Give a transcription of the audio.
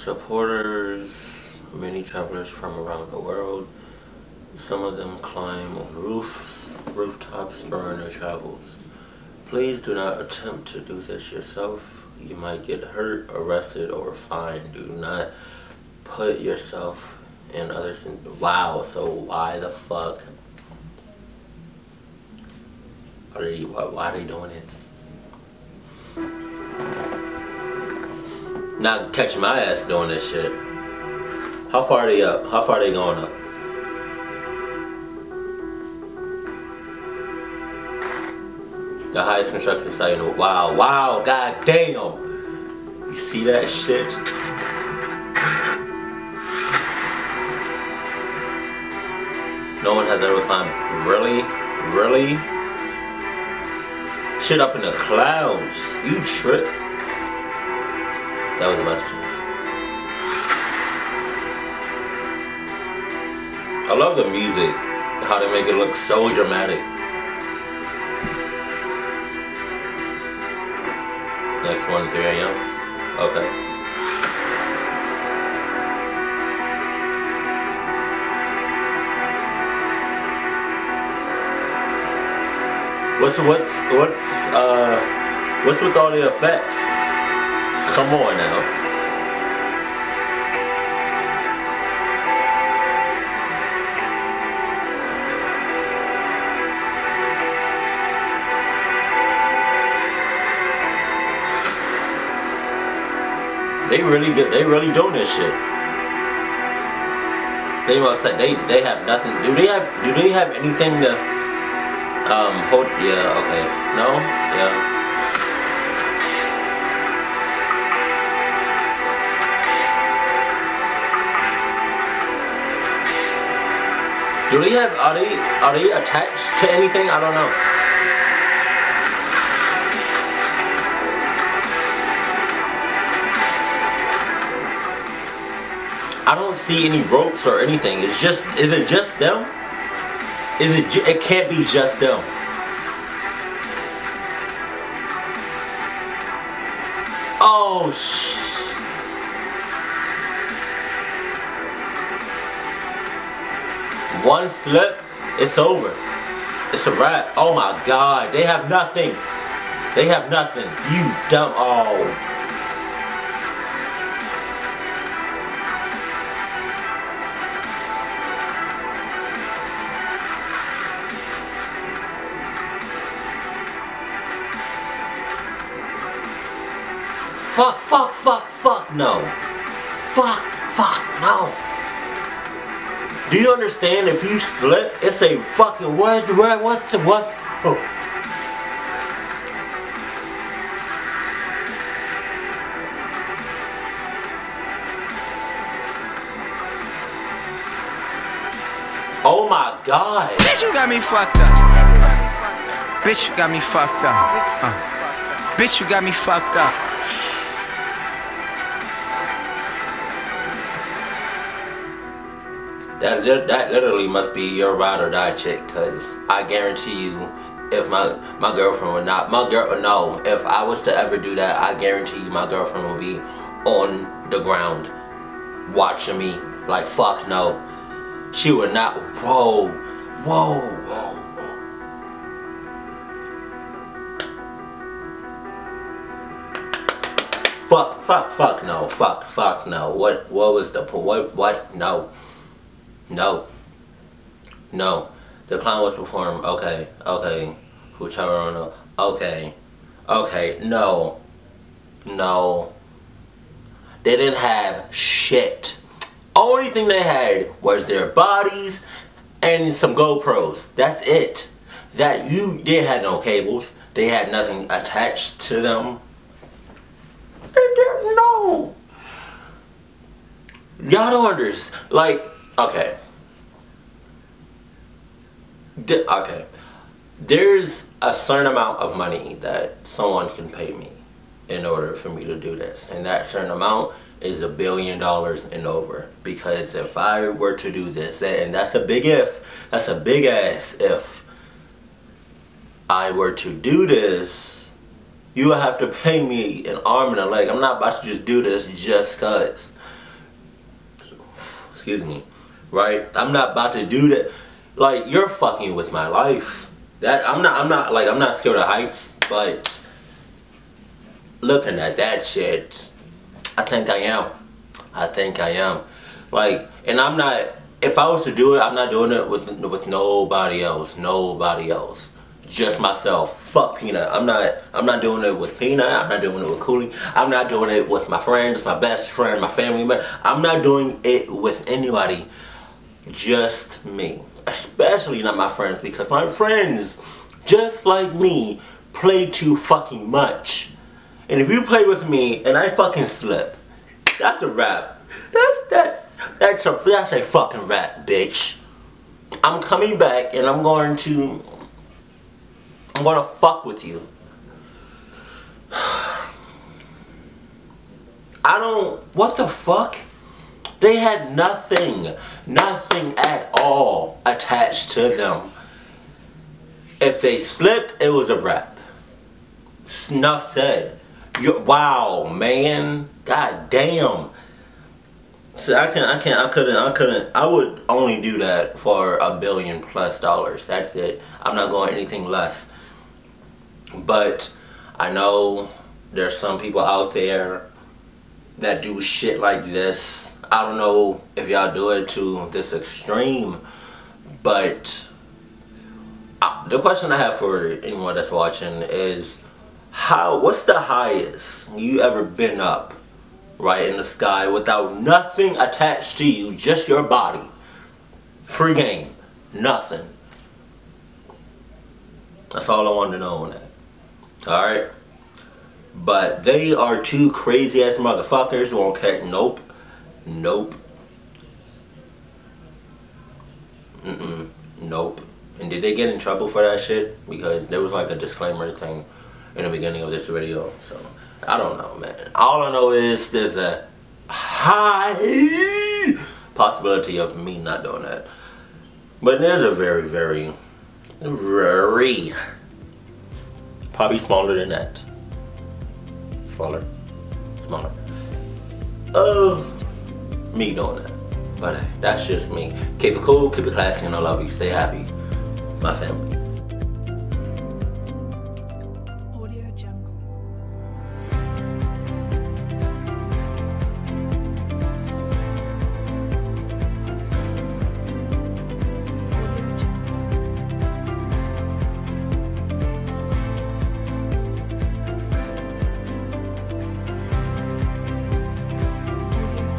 supporters, many travelers from around the world. Some of them climb on rooftops during their travels. Please do not attempt to do this yourself. You might get hurt, arrested, or fined. Do not put yourself and others in. Wow, so why the fuck why are they doing it? Not catching my ass doing this shit. How far are they up? How far are they going up? The highest construction site in the world. Wow, wow, god damn. You see that shit? No one has ever climbed. Really? Really? Shit up in the clouds. You trip. That was about to change. I love the music. How they make it look so dramatic. Next one, 3 a.m. Okay. What's with all the effects? Come on now. They really good. They really doing this shit. They must say they have nothing. Do they have anything to hold? Yeah. Okay. No. Yeah. Do they have? Are they attached to anything? I don't know. I don't see any ropes or anything. It's just, is it just them? It can't be just them. Oh, one slip, it's over. It's a wrap. Oh my god, they have nothing. They have nothing. You dumb. Oh. Fuck, no. Fuck, no. Do you understand? If you slip, it's a fucking what? Oh. Oh my god. Bitch, you got me fucked up. Bitch, you got me fucked up. Bitch, you got me fucked up. That literally must be your ride or die chick, cause I guarantee you, if my girlfriend would not, no, if I was to ever do that, I guarantee you my girlfriend will be on the ground, watching me, like fuck no. She would not, whoa. Fuck no, what was the point, what, no. The clown was performed. Okay. Whichever. Okay. No. They didn't have shit. Only thing they had was their bodies and some GoPros. That's it. They had no cables. They had nothing attached to them. No. Y'all don't understand. Like, okay. There's a certain amount of money that someone can pay me in order for me to do this, and that certain amount is $1 billion and over. Because if I were to do this, and that's a big if, that's a big ass if, I were to do this, you would have to pay me an arm and a leg. I'm not about to just do this just cause. excuse me, right? I'm not about to do that. Like, you're fucking with my life. That I'm not scared of heights, but looking at that shit, I think I am. I think I am. Like, and I'm not, if I was to do it, I'm not doing it with nobody else. Nobody else. Just myself. Fuck Peanut. I'm not doing it with Peanut. I'm not doing it with Cooley. I'm not doing it with my friends, my best friend, my family member. I'm not doing it with anybody. Just me. Especially not my friends, because my friends, just like me, play too fucking much. And if you play with me and I fucking slip, that's a wrap. That's a fucking wrap, bitch. I'm coming back and I'm gonna fuck with you. What the fuck? They had nothing at all attached to them. If they slipped, it was a wrap. Snuff said. Wow, man. God damn. So I would only do that for $1 billion plus. That's it. I'm not going anything less. But I know there's some people out there that do shit like this. I don't know if y'all do it to this extreme, but the question I have for anyone that's watching is, what's the highest you ever been up, right, in the sky without nothing attached to you, just your body? Free game. Nothing. That's all I wanted to know on that. Alright? But they are two crazy ass motherfuckers who won't catch. Nope. Nope. Nope. And did they get in trouble for that shit? Because there was like a disclaimer thing in the beginning of this video. So, I don't know, man. All I know is there's a high possibility of me not doing that. But there's a very, very, probably smaller than that. Smaller. Of me doing that. But that's just me. Keep it cool, keep it classy, and I love you. Stay happy. My family.